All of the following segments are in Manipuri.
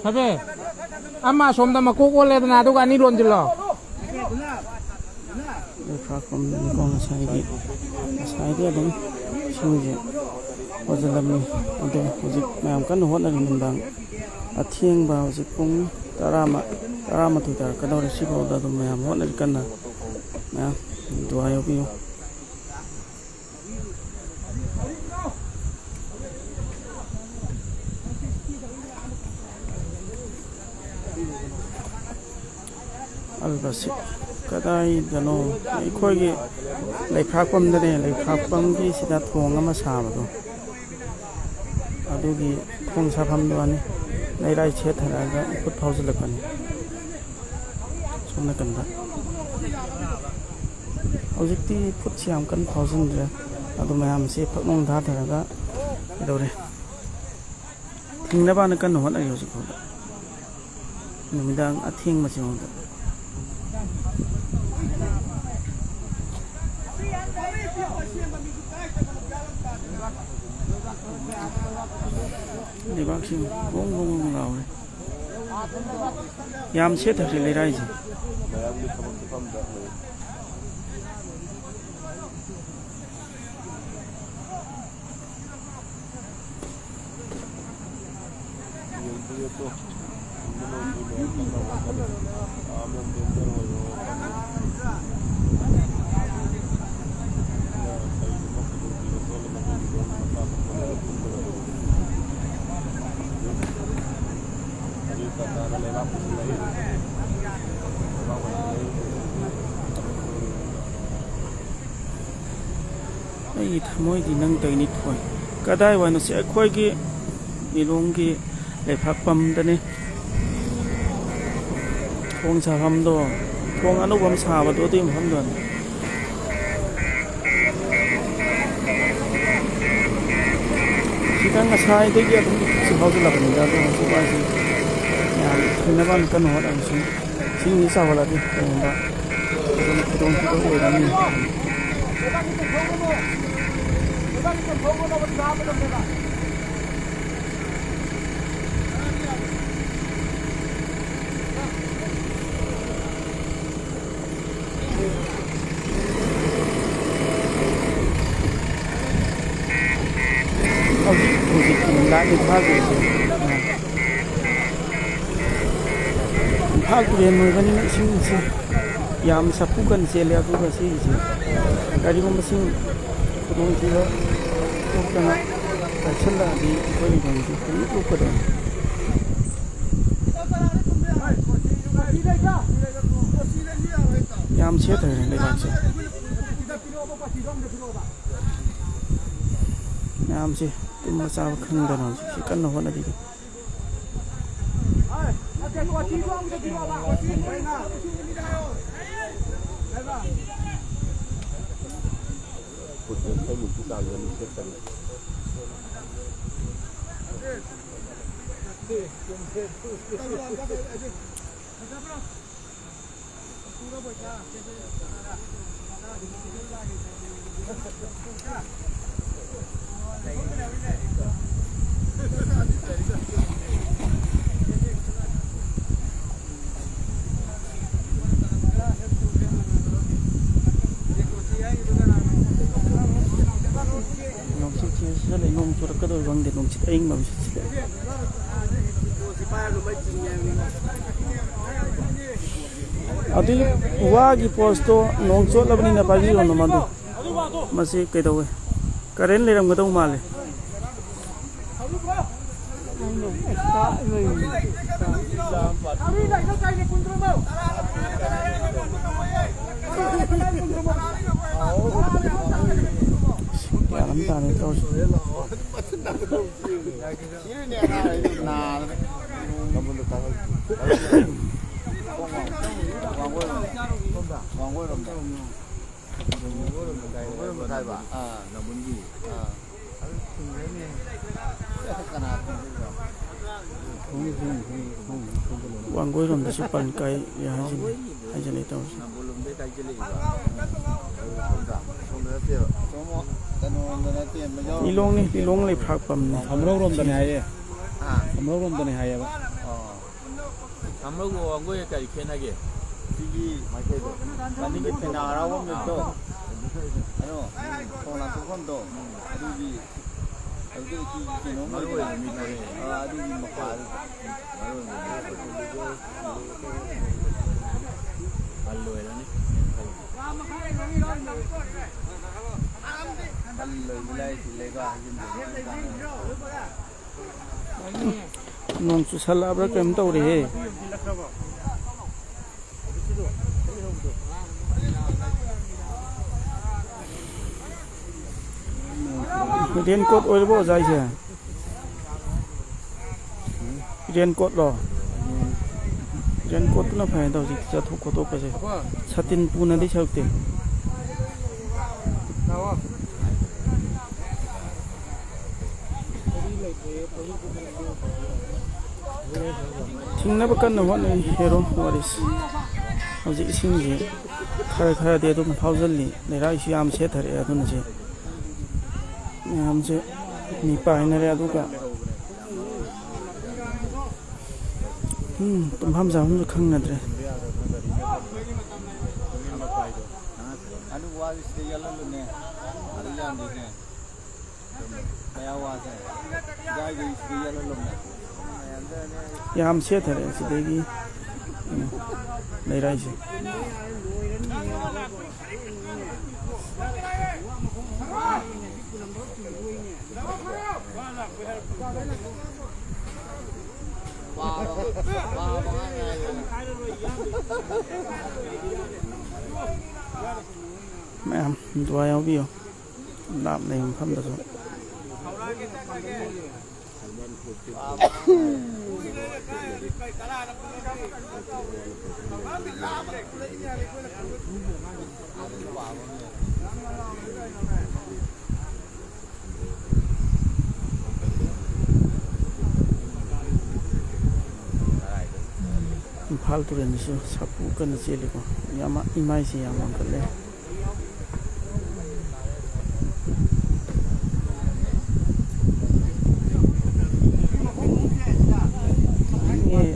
Sabe, ama som dama kuko le na tu kan ni ron jelo. Platform ni kong sai dia dong suje ojalam ni ode hojik mayam kan hona ni nundang athieng ba hojik pung tarama tu tar kador si ba da dum mayam hona kan na mayam duayo bi albasi kadai dano khoi gi lephak pam da ne lephak pam gi sida thong ama sa ba do adu gi thong sa pham do ani nei rai che thara ga put phau jil kan somna kan da objekti put siam kan phau jin re adu mayam se phak nong da thara ga do re thing na ba na kan hon ai yo ko da numidang athing ma chong da đi bác sĩ vung vung nào này yam chết thật sự lấy ra gì môi thì nâng tới nít thôi cả đại và nó sẽ khơi cái đi luôn cái để phát bầm đây này thong xà bầm đó thong anh bầm xà và tôi tìm bầm đó chỉ cần là sai thế kia cũng chỉ bao giờ là mình ra thôi không phải gì nhà thì nó vẫn cần hoạt động xin nghĩ sao là đi mình đã không có làm gì mình đã đi phá rồi phá cái đèn mới cái này xin yam sapu kan sele aku kasi kali mo masing kung tilo kung kana kasala di ko ni kan di ko ko do yam che thai le ba che yam che tum ma sa khang da no chi kan no na di vâng để nông chích anh mà adi wa gi posto nong chot labni na pagi ron ma do masi ke do karen le ram ga do ma le ya lam ta ne to ꯄꯥꯡꯒꯣꯏꯔꯣꯝꯗꯁꯨ ꯄꯟ ꯀꯥꯏ ꯍꯥꯏꯖꯤꯜꯂꯤ ꯇꯧꯔꯤꯁꯦ ꯂꯤꯂꯣꯡ ꯂꯩꯐ꯭ꯔꯥꯛꯄꯝꯅꯤ ꯊꯝꯔꯧꯔꯣꯝꯗꯅꯦ ꯍꯥꯏꯌꯦ ꯊꯝꯔꯧꯔꯣꯝꯗꯅꯦ ꯍꯥꯏꯌꯦꯕ ꯊꯝꯔꯧꯒ ꯋꯥꯡꯒꯣꯏꯒ ꯀꯔꯤ ꯈꯦꯠꯅꯒꯦ ꯁꯤꯒꯤ ꯃꯥꯏꯀꯩꯗꯣ ꯃꯅꯤꯡꯒꯤ ꯄꯦꯅꯥ ꯍꯔꯥꯎꯐꯝ ꯂꯩꯕꯗꯣ ꯀꯩꯅꯣ ꯊꯣꯡ ꯂꯥꯟꯊꯣꯛꯐꯝꯗꯣ ꯑꯗꯨꯒꯤ ꯀꯩꯅꯣꯝ ꯑꯗꯨꯒꯤ ꯃꯄꯥꯗꯨ ꯑꯣꯏꯔꯅꯤ ꯅꯣꯡ ꯆꯨꯁꯜꯂꯛꯑꯕ꯭ꯔꯥ ꯀꯩꯝ ꯇꯧꯔꯦꯍꯦ ꯔꯦꯟꯀꯣꯠ ꯑꯣꯏꯔꯕꯣ ꯑꯣꯖꯥꯏꯁꯦ ꯔꯦꯟꯀꯣꯠꯂꯣ ꯔꯦꯟꯀꯣꯠꯇꯨꯅ ꯐꯩ ꯍꯧꯖꯤꯛꯇꯤ ꯆꯠꯊꯣꯛ ꯈꯣꯠꯇꯣꯛꯄꯁꯦ ꯁꯥꯇꯤꯟ ꯄꯨꯅꯗꯤ ꯁꯔꯨꯛꯇꯦ ꯊꯤꯡꯅꯕ ꯀꯟꯅ ꯍꯣꯠꯅꯩ ꯍꯦꯔꯣ ꯋꯥꯔꯤꯁ ꯍꯧꯖꯤꯛ ꯏꯁꯤꯡꯁꯤ ꯈꯔꯗꯤ ꯑꯗꯨꯝ ꯐꯥꯎꯖꯜꯂꯤ ꯂꯩꯔꯥꯏꯁꯨ ꯌꯥꯝ ꯁꯦꯠꯊꯔꯛꯑꯦ ꯑꯗꯨꯅꯁꯦ ꯃꯌꯥꯝꯁꯦ ꯃꯤ ꯄꯥꯏꯅꯔꯦ ꯑꯗꯨꯒ ꯇꯨꯝꯐꯝ ꯆꯥꯐꯝꯁꯨ ꯈꯪꯅꯗ꯭ꯔꯦ ꯑꯗꯨ ꯋꯥꯁꯤ ꯁꯤꯗ ꯌꯥꯜꯍꯜꯂꯨꯅꯦ ꯑꯗꯨ ꯌꯥꯝꯗꯦꯅꯦ ꯃꯌꯥ ꯋꯥꯁꯦ ꯒꯥꯏꯗꯒꯤ ꯁꯤꯗ ꯌꯥꯜꯍꯜꯂꯨꯅꯦ ꯌꯥꯝ ꯁꯦꯠꯊꯔꯛꯑꯦ ꯁꯤꯗꯒꯤ ꯂꯩꯔꯥꯏꯁꯦ ꯃꯌꯥꯝ ꯗꯨꯋꯥ ꯌꯥꯎꯕꯤꯌꯨ ꯂꯥꯞ ꯂꯩ ꯃꯐꯝꯗꯁꯨ ꯏꯝꯐꯥꯜ ꯇꯨꯔꯦꯟꯗꯁꯨ ꯁꯥꯐꯨ ꯀꯟꯅ ꯆꯦꯜꯂꯤꯀꯣ ꯏꯃꯥꯏꯁꯤ ꯌꯥꯝ ꯋꯥꯡꯈꯠꯂꯦ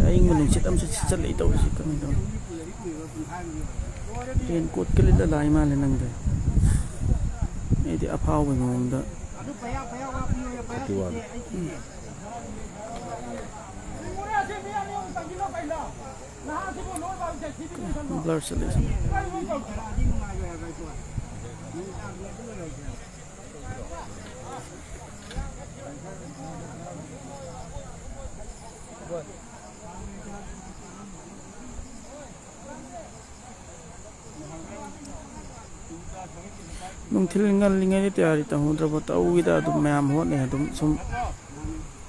ꯑꯏꯪꯕ ꯅꯨꯡꯁꯤꯠ ꯑꯃꯁꯨ ꯁꯤꯠꯆꯜꯂꯛꯏ ꯇꯧꯔꯤꯁꯤ ꯀꯃꯥꯏꯅ ꯇꯧꯅꯤ ꯔꯦꯟ ꯀꯣꯠꯀ ꯂꯤꯠꯂ ꯂꯥꯛꯏ ꯃꯥꯜꯂꯦ ꯅꯪꯗꯤ ꯑꯩꯗꯤ ꯑꯐꯥꯎꯕꯒꯤ ꯃꯑꯣꯡꯗ ꯕ꯭ꯂꯔ ꯆꯠꯂꯦ ꯅꯨꯡꯊꯤꯜ ꯉꯜꯂꯤꯉꯩꯗ ꯇꯌꯥꯔꯤ ꯇꯧꯍꯧꯗ꯭ꯔꯕ ꯇꯧꯋꯤꯗ ꯑꯗꯨꯝ ꯃꯌꯥꯝ ꯍꯣꯠꯅꯩ ꯑꯗꯨꯝ ꯁꯨꯝ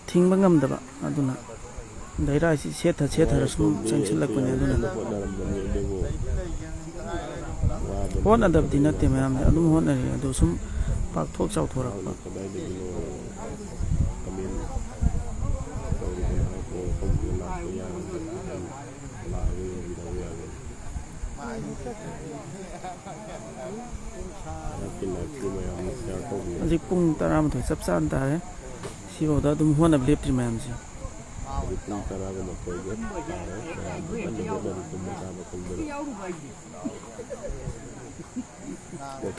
ꯊꯤꯡꯕ ꯉꯝꯗꯕ ꯑꯗꯨꯅ ꯂꯩꯔꯥꯏꯁꯤ ꯁꯦꯠꯊꯔ ꯁꯨꯝ ꯆꯪꯁꯤꯜꯂꯛꯄꯅꯦ ꯑꯗꯨꯅ ꯍꯣꯠꯅꯗꯕꯗꯤ ꯅꯠꯇꯦ ꯃꯌꯥꯝꯁꯦ ꯑꯗꯨꯝ ꯍꯣꯠꯅꯔꯤ ꯑꯗꯨ ꯁꯨꯝ ꯄꯥꯛꯊꯣꯛ ꯆꯥꯎꯊꯣꯔꯛꯄ ꯍꯧꯖꯤक ꯄꯨꯡ 12 ꯆꯞ ꯆꯥꯅ ꯇꯥꯔꯦ ꯁꯤꯐꯥꯎꯗ ꯑꯗꯨꯝ ꯍꯣꯠꯅꯕ ꯂꯦꯞꯇ꯭ꯔꯤ ꯃꯌꯥꯝꯁꯦ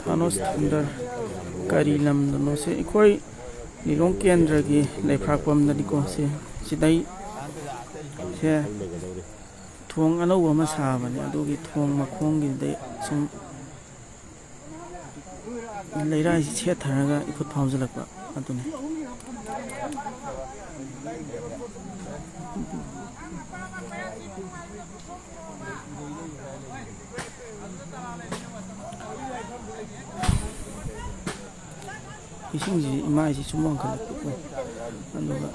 ꯊꯥꯅꯣꯁ ꯊꯟꯗꯔ ꯀꯔꯤ ꯂꯝꯗꯅꯣ ꯁꯤ ꯑꯩꯈꯣꯏ ꯂꯤꯂꯣꯡ ꯀꯦꯟꯗ꯭ꯔꯒꯤ ꯂꯩꯐ꯭ꯔꯥꯛꯄꯝꯗꯅꯤꯀꯣ ꯁꯤꯗꯩ ꯁꯦ ꯊꯣꯡ ꯑꯅꯧꯕ ꯑꯃ ꯁꯥꯕꯅꯦ ꯑꯗꯨꯒꯤ ꯊꯣꯡ ꯃꯈꯣꯡꯒꯤꯗꯩ ꯁꯨꯝ ꯂꯩꯔꯥꯏꯁꯤ ꯁꯦꯠꯊꯔꯒ ꯏꯐꯨꯠ ꯐꯥꯎꯖꯤꯜꯂꯛꯄ ꯑꯗꯨꯅꯤ इसिंजी इमाइसी सम वांखꯠꯂꯛꯄ ꯑꯗꯨꯒ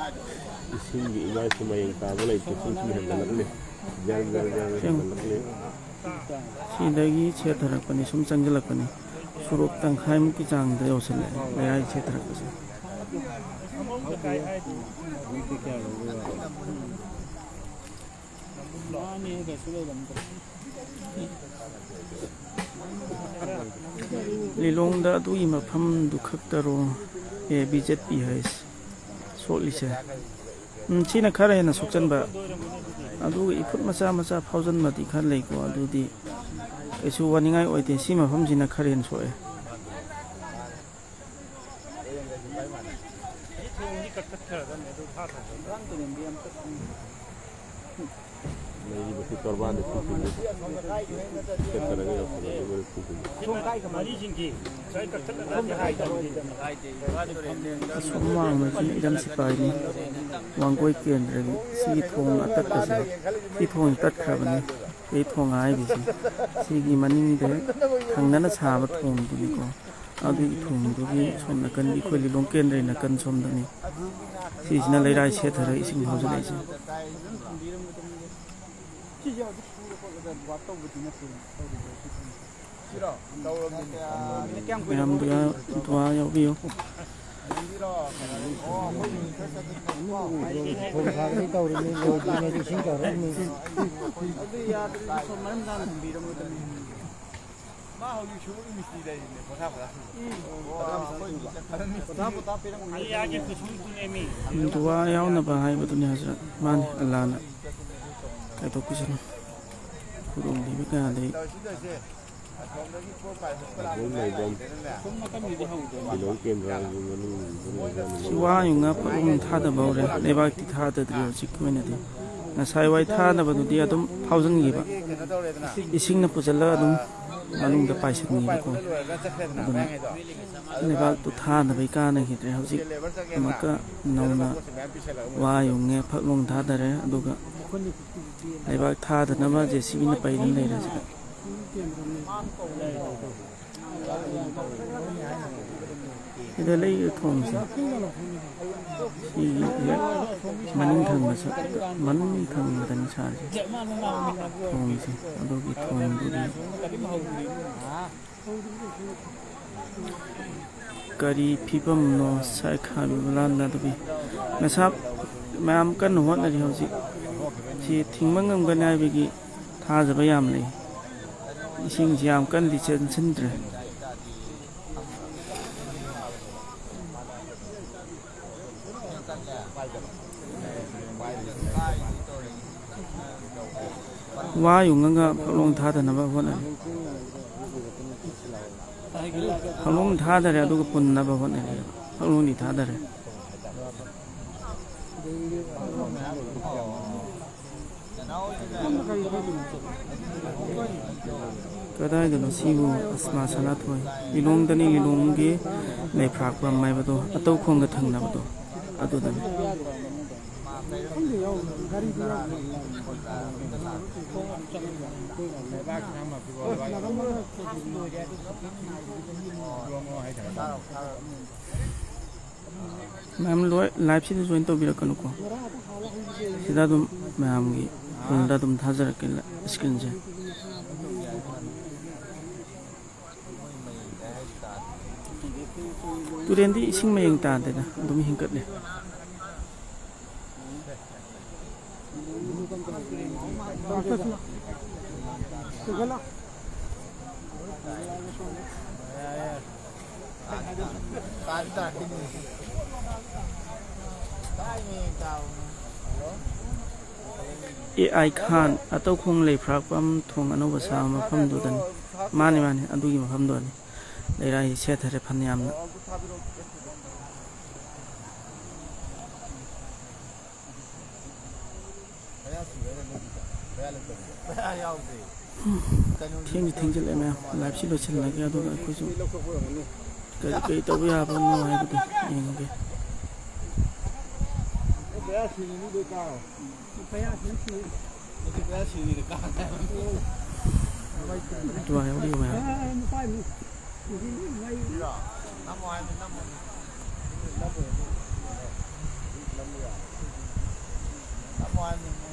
इसिंगी इमाइसी मयेꯡ ताब ꯂꯩꯇꯦ ꯁꯨꯝ ꯍꯦꯟꯒꯠꯂꯛꯂꯦ ꯖꯔ ꯍꯦꯟꯒꯠꯂꯛꯂꯦ ꯁꯤꯗꯒꯤ ꯁꯦꯠꯊꯔꯛꯄꯅꯤ ꯁꯨꯝ ꯆꯪꯁꯤꯜꯂꯛꯄꯅꯤ ꯁꯣꯔꯣꯛ ꯇꯪꯈꯥꯏꯃꯨꯛꯀꯤ ꯆꯥꯡꯗ ꯌꯧꯁꯜꯂꯛꯑꯦ ꯂꯩꯔꯥꯏ ꯁꯦꯠꯊꯔꯛꯄꯁꯦ ꯂꯤꯂꯣꯡꯗ ꯑꯗꯨꯒꯤ ꯃꯐꯝꯗꯨ ꯈꯛꯇꯔꯣ BJP ꯍꯥꯏꯁꯦ ꯁꯣꯛꯂꯤꯁꯦ ꯁꯤꯅ ꯈꯔ ꯍꯦꯟꯅ ꯁꯣꯛꯆꯟꯕ ꯑꯗꯨꯒ ꯏꯐꯨꯠ ꯃꯆꯥ ꯃꯆꯥ ꯐꯥꯎꯖꯟꯕꯗꯤ ꯈꯔ ꯂꯩꯀꯣ ꯑꯗꯨꯗꯤ ꯀꯩꯁꯨ ꯋꯥꯅꯤꯡꯉꯥꯏ ꯑꯣꯏꯗꯦ ꯁꯤ ꯃꯐꯝꯁꯤꯅ ꯈꯔ ꯍꯦꯟꯅ ꯁꯣꯛꯑꯦ ꯂꯩꯔꯤꯕꯁꯤ ꯇꯣꯔꯕꯥꯟꯗ ꯆꯠꯈ꯭ꯔꯒ ꯑꯁꯣꯝ ꯋꯥꯡꯃꯒꯤ ꯏꯔꯝ ꯁꯤꯄꯥꯏꯅꯤ ꯋꯥꯡꯒꯣꯏ ꯀꯦꯟꯗ꯭ꯔꯒꯤ ꯁꯤꯒꯤ ꯊꯣꯡ ꯑꯇꯠꯄꯁꯦ ꯁꯤ ꯊꯣꯡꯁꯤ ꯇꯠꯈ꯭ꯔꯕꯅꯤ ꯑꯩ ꯊꯣꯡ ꯍꯥꯏꯕꯁꯤ ꯁꯤꯒꯤ ꯃꯅꯤꯡꯗ ꯊꯪꯅꯅ ꯁꯥꯕ ꯊꯣꯡꯗꯨꯅꯤꯀꯣ ꯑꯗꯨꯒꯤ ꯊꯣꯡꯗꯨꯒꯤ ꯁꯣꯝ ꯅꯥꯀꯟꯒꯤ ꯑꯩꯈꯣꯏ ꯂꯤꯂꯣꯡ ꯀꯦꯟꯗ꯭ꯔꯒꯤ ꯅꯥꯀꯟ ꯁꯣꯝꯗꯅꯤ ꯁꯤꯁꯤꯅ ꯂꯩꯔꯥꯏ ꯁꯦꯠꯊꯔꯒ ꯏꯁꯤꯡ ꯐꯥꯎꯖꯤꯜꯂꯛꯏꯁꯦ ꯃꯌꯥꯝꯗꯨ ꯗꯨꯋꯥ ꯌꯥꯎꯕꯤꯌꯨ ꯗꯨꯋꯥ ꯌꯥꯎꯅꯕ ꯍꯥꯏꯕꯗꯨꯅꯤ ꯍꯖꯔꯠ ꯃꯥꯅꯤ ꯑꯜꯂꯥꯍꯅ ꯀꯥꯏꯊꯣꯛꯄꯤꯁꯅꯨ ꯈꯨꯗꯣꯡꯊꯤꯕ ꯀꯌꯥꯗꯒꯤ ꯁꯤ ꯋꯥ ꯌꯨꯡꯉ ꯐꯛꯂꯣꯡ ꯊꯥꯗꯕ ꯍꯧꯔꯦ ꯂꯩꯕꯥꯛꯇꯤ ꯊꯥꯗꯗ꯭ꯔꯤ ꯍꯧꯖꯤꯛꯀꯤ ꯑꯣꯏꯅꯗꯤ ꯉꯁꯥꯏ ꯋꯥꯏ ꯊꯥꯅꯕꯗꯨꯗꯤ ꯑꯗꯨꯝ ꯐꯥꯎꯖꯤꯟꯈꯤꯕ ꯏꯁꯤꯡꯅ ꯄꯨꯁꯤꯜꯂꯒ ꯑꯗꯨꯝ ꯃꯅꯨꯡꯗ ꯄꯥꯏꯁꯤꯟꯈꯤꯕꯀꯣ ꯑꯗꯨꯅ ꯂꯩꯕꯥꯛꯇꯨ ꯊꯥꯅꯕꯩ ꯀꯥꯟꯅꯈꯤꯗ꯭ꯔꯦ ꯍꯧꯖꯤꯛ ꯑꯃꯨꯛꯀ ꯅꯧꯅ ꯋꯥ ꯌꯨꯡꯉꯦ ꯐꯛꯂꯣꯡ ꯊꯥꯗꯔꯦ ꯑꯗꯨꯒ ꯂꯩꯕꯥꯛ ꯊꯥꯗꯅꯕ JCBꯅ ꯄꯩꯗꯨꯅ ꯂꯩꯔꯦ ꯁꯤꯗ ꯁꯤꯗ ꯂꯩꯔꯤꯕ ꯊꯣꯡꯁꯦ ꯁꯤꯒꯤ ꯃꯅꯤꯡ ꯊꯪꯕꯗꯅꯤ ꯁꯥꯔꯤꯁꯦ ꯊꯣꯡꯁꯦ ꯑꯗꯨꯒꯤ ꯊꯣꯡꯗꯨꯒꯤ ꯀꯔꯤ ꯐꯤꯕꯝꯅꯣ ꯁꯥꯏꯈ ꯍꯥꯕꯤꯕꯨꯜꯂꯥ ꯅꯗꯕꯤ ꯉꯁꯥ ꯃꯌꯥꯝ ꯀꯟꯅ ꯍꯣꯠꯅꯔꯤ ꯍꯧꯖꯤꯛ ꯁꯤ ꯊꯤꯡꯕ ꯉꯝꯒꯅꯤ ꯍꯥꯏꯕꯒꯤ ꯊꯥꯖꯕ ꯌꯥꯝ ꯂꯩ ꯏꯁꯤꯡꯁꯤ ꯌꯥꯝ ꯀꯟꯅꯗꯤ ꯆꯦꯟꯁꯤꯟꯗ꯭ꯔꯦ ꯋꯥ ꯌꯨꯡꯉꯒ ꯐꯛꯂꯣꯡ ꯊꯥꯗꯅꯕ ꯍꯣꯠꯅꯔꯤ ꯐꯛꯂꯣꯡ ꯊꯥꯗꯔꯦ ꯑꯗꯨꯒ ꯄꯨꯟꯅꯕ ꯍꯣꯠꯅꯔꯤ ꯐꯛꯂꯣꯡꯗꯤ ꯊꯥꯗꯔꯦ ꯀꯗꯥꯏꯗꯅꯣ ꯁꯤꯕꯨ ꯑꯁꯃꯥ ꯁꯅꯥꯊꯣꯏ ꯂꯤꯂꯣꯡꯗꯅꯤ ꯂꯤꯂꯣꯡꯒꯤ ꯂꯩꯐ꯭ꯔꯥꯛꯄꯝ ꯍꯥꯏꯕꯗꯣ ꯑꯇꯧꯈꯣꯡꯒ ꯊꯪꯅꯕꯗꯣ ꯑꯗꯨꯗꯅꯤ ꯃꯌꯥꯝ ꯂꯥꯏꯚꯁꯤꯗ ꯖꯣꯏꯟ ꯇꯧꯕꯤꯔꯛꯀꯅꯨꯀꯣ ꯁꯤꯗ ꯑꯗꯨꯝ ꯃꯌꯥꯝꯒꯤ ꯐꯣꯟꯗ ꯑꯗꯨꯝ ꯊꯥꯖꯔꯛꯀꯦ ꯏꯁꯀ꯭ꯔꯤꯟꯁꯦ ꯇꯨꯔꯦꯟꯗꯤ ꯏꯁꯤꯡ ꯃꯌꯦꯡ ꯇꯥꯗꯦꯗ ꯑꯗꯨꯝ ꯍꯤꯡꯀꯠꯂꯦ AI ꯈꯥꯟ ꯑꯇꯧꯈꯣꯡ ꯂꯩꯐ꯭ꯔꯥꯛꯄꯝ ꯊꯣꯡ ꯑꯅꯧꯕ ꯁꯥꯕ ꯃꯐꯝꯗꯨꯗꯅꯤ ꯃꯥꯅꯤ ꯑꯗꯨꯒꯤ ꯃꯐꯝꯗꯨꯅꯤ ꯂꯩꯔꯥꯏ ꯁꯦꯠꯊꯔꯦ ꯐꯅꯌꯥꯝꯅ ꯊꯦꯡꯖꯤꯜꯂꯛꯑꯦ ꯃꯌꯥꯝ ꯂꯥꯏꯚꯁꯤ ꯂꯣꯏꯁꯤꯜꯂꯒꯦ ꯑꯗꯨꯒ ꯑꯩꯈꯣꯏꯁꯨ ꯀꯔꯤ ꯇꯧꯕ ꯌꯥꯕꯅꯣ ꯍꯥꯏꯕꯗꯨ ꯌꯦꯡꯉꯒꯦ ꯗꯨꯋꯥ ꯌꯥꯎꯕꯤꯌꯨ ꯃꯌꯥꯝ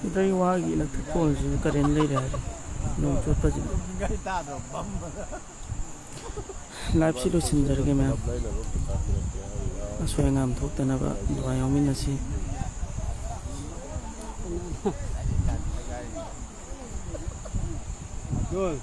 ꯏꯗꯩ ꯋꯥꯒꯤ ꯏꯂꯦꯛꯇ꯭ꯔꯤꯛ ꯄꯣꯜꯁꯤꯁꯨ ꯀꯔꯦꯟ ꯂꯩꯔꯦ ꯍꯥꯏꯔꯦ ꯅꯣꯡ ꯆꯣꯠꯄꯁꯤꯗ ꯂꯥꯏꯚꯁꯤ ꯂꯣꯏꯁꯤꯟꯖꯔꯒꯦ ꯃꯌꯥꯝ ꯑꯁꯣꯏ ꯑꯉꯥꯝ ꯊꯣꯛꯇꯅꯕ ꯗꯨꯋꯥ ꯌꯥꯎꯃꯤꯟꯅꯁꯤ Abdul